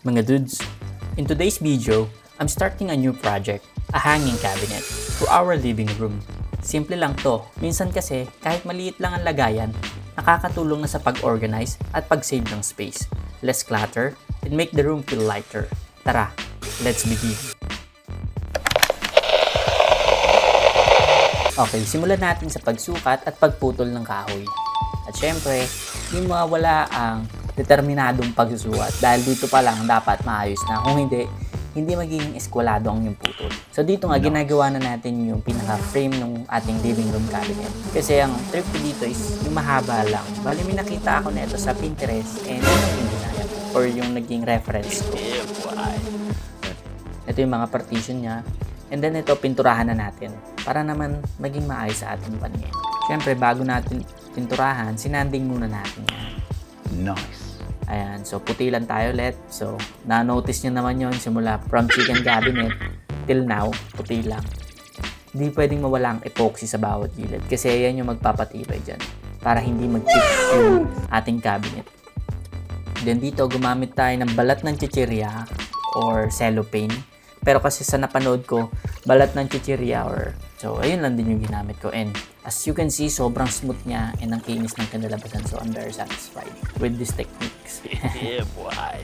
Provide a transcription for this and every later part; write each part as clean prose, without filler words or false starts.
Mga dudes, in today's video, I'm starting a new project, a hanging cabinet, for our living room. Simple lang to, minsan kasi kahit maliit lang ang lagayan, nakakatulong na sa pag-organize at pag-save ng space. Less clutter, and make the room feel lighter. Tara, let's begin! Okay, simulan natin sa pagsukat at pagputol ng kahoy. At syempre, hindi mawawala ang determinadong pagsusukat dahil dito pa lang dapat maayos na. Kung hindi magiging eskwalado ang yung putol. So dito nga, ginagawa na natin yung pinaka-frame ng ating living room cabinet. Kasi ang trip ko dito is yung mahaba lang. Bali, may nakita ako na ito sa Pinterest and yung ginaya ko or yung naging reference ko. Ito yung mga partition niya. And then ito, pinturahan na natin para naman maging maayos sa ating paningin. Siyempre, bago natin pinturahan, sinanding muna natin yan. Nice. Ayan, so puti lang tayo ulit. So, na-notice nyo naman yon simula from chicken cabinet till now, puti lang. Hindi pwedeng mawala ang epoxy sa bawat gilid kasi yan yung magpapatibay dyan para hindi mag-chip yung ating cabinet. Then dito, gumamit tayo ng balat ng chichirya or cellophane. Pero kasi sa napanood ko, balat ng chichirya or... So, ayun lang din yung ginamit ko. And as you can see, sobrang smooth niya and ang kinis ng kinalabasan. So, I'm very satisfied with these techniques. Yeah, boy.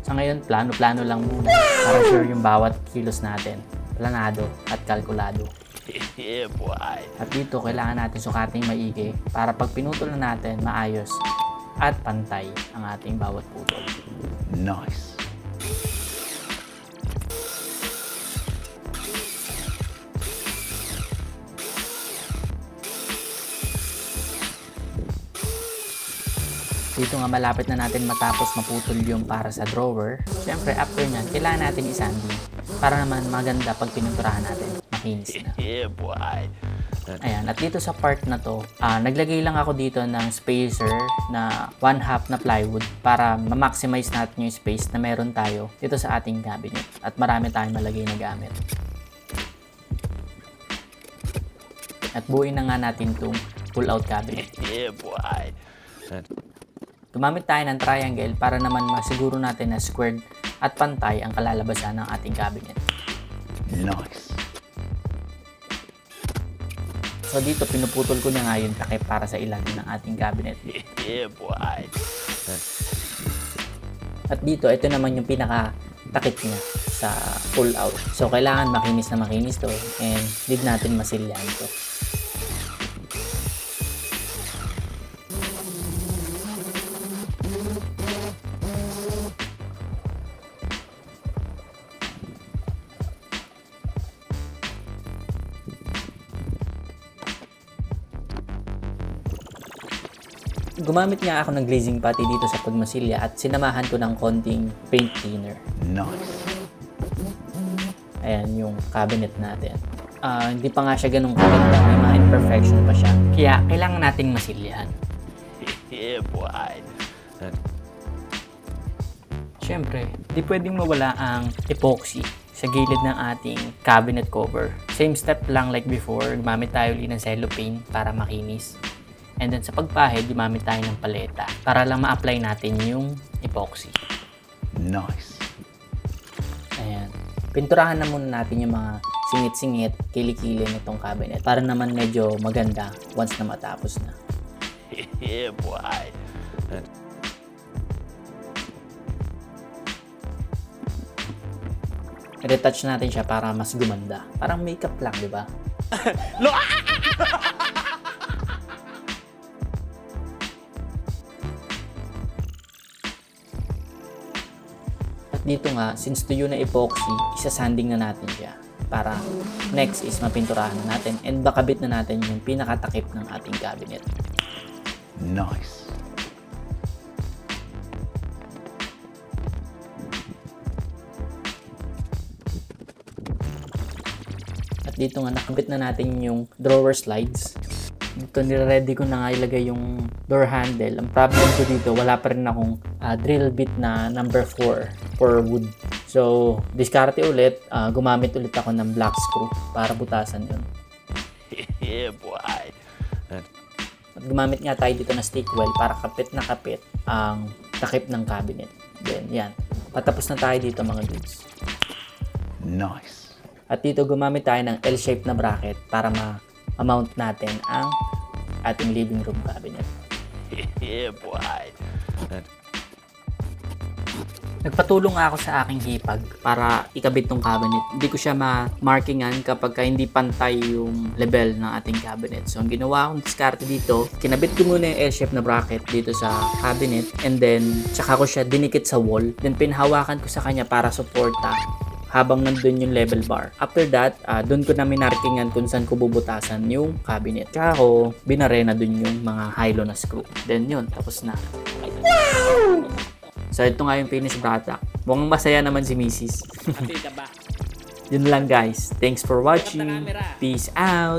Sa ngayon, plano-plano lang muna para sure yung bawat kilos natin. Planado at kalkulado. Yeah, boy. At dito, kailangan natin sukating maigi para pag pinutol na natin, maayos at pantay ang ating bawat putol. Nice. Dito nga malapit na natin matapos maputol yung para sa drawer. Siyempre, after nyan, kailangan natin isanding para naman maganda pag pinuturahan natin. Makinis na. Yeah, boy. Ayan, at dito sa part na to, naglagay lang ako dito ng spacer na 1/2 na plywood para ma-maximize natin yung space na meron tayo dito sa ating cabinet. At marami tayong malagay na gamit. At buuin na nga natin itong pull-out cabinet. Yeah, boy. Gumamit tayo ng triangle para naman masiguro natin na squared at pantay ang kalalabasan ng ating cabinet. Nice. So dito, pinuputol ko na nga yung takip para sa ilalim ng ating cabinet. Yeah, boy. At dito, ito naman yung pinaka-takip niya sa pull-out. So kailangan makinis na makinis to and need natin masilyahan to. Gumamit nga ako ng glazing putty dito sa pagmasilya at sinamahan ko ng konting paint thinner. Nice. Ayan yung cabinet natin. Hindi pa nga siya ganun kaganda, may mga imperfection pa siya. Kaya kailangan nating masilyahan. Yeah, boy. Siyempre, di pwedeng mawala ang epoxy sa gilid ng ating cabinet cover. Same step lang like before, gumamit tayo ulit ng cellophane para makinis. And then sa pagpahid, gumamit tayo ng paleta para lang ma-apply natin yung epoxy. Nice. Ayan. Pinturahan na muna natin yung mga singit-singit, kilikili nitong cabinet para naman medyo maganda once na matapos na. Yeah, boy. I-retouch natin siya para mas gumanda. Parang makeup lang, di ba? Dito nga, since tuyo na epoxy, isasanding na natin siya para next is mapinturahan na natin and makabit na natin yung pinakatakip ng ating cabinet. Nice. At dito nga, nakabit na natin yung drawer slides. Dito nire-ready ko na nga ilagay yung door handle. Ang problem ko dito, wala pa rin akong drill bit na number 4 for wood. So, diskarte ulit, gumamit ulit ako ng black screw para butasan yun. Yeah, boy. At gumamit nga tayo dito na stick weld para kapit na kapit ang takip ng cabinet. Then, yan. Patapos na tayo dito mga dudes. Nice. At dito gumamit tayo ng L-shape na bracket para ma-mount natin ang ating living room cabinet. Yeah, boy. Nagpatulong ako sa aking hipag para ikabit tong cabinet. Hindi ko siya ma-markingan kapag hindi pantay yung level ng ating cabinet. So, ang ginawa kong diskarte dito, kinabit ko muna yung L-shape na bracket dito sa cabinet and then, tsaka ko siya dinikit sa wall. Then, pinhawakan ko sa kanya para suporta habang nandun yung level bar. After that, doon ko na minarkingan kung saan ko bubutasan yung cabinet. Tsaka ko binare na dun yung mga high-low na screw. Then, yun. Tapos na. Wow! So, ito nga yung finished product. Mukhang masaya naman si Mrs. Yun lang guys. Thanks for watching. Peace out!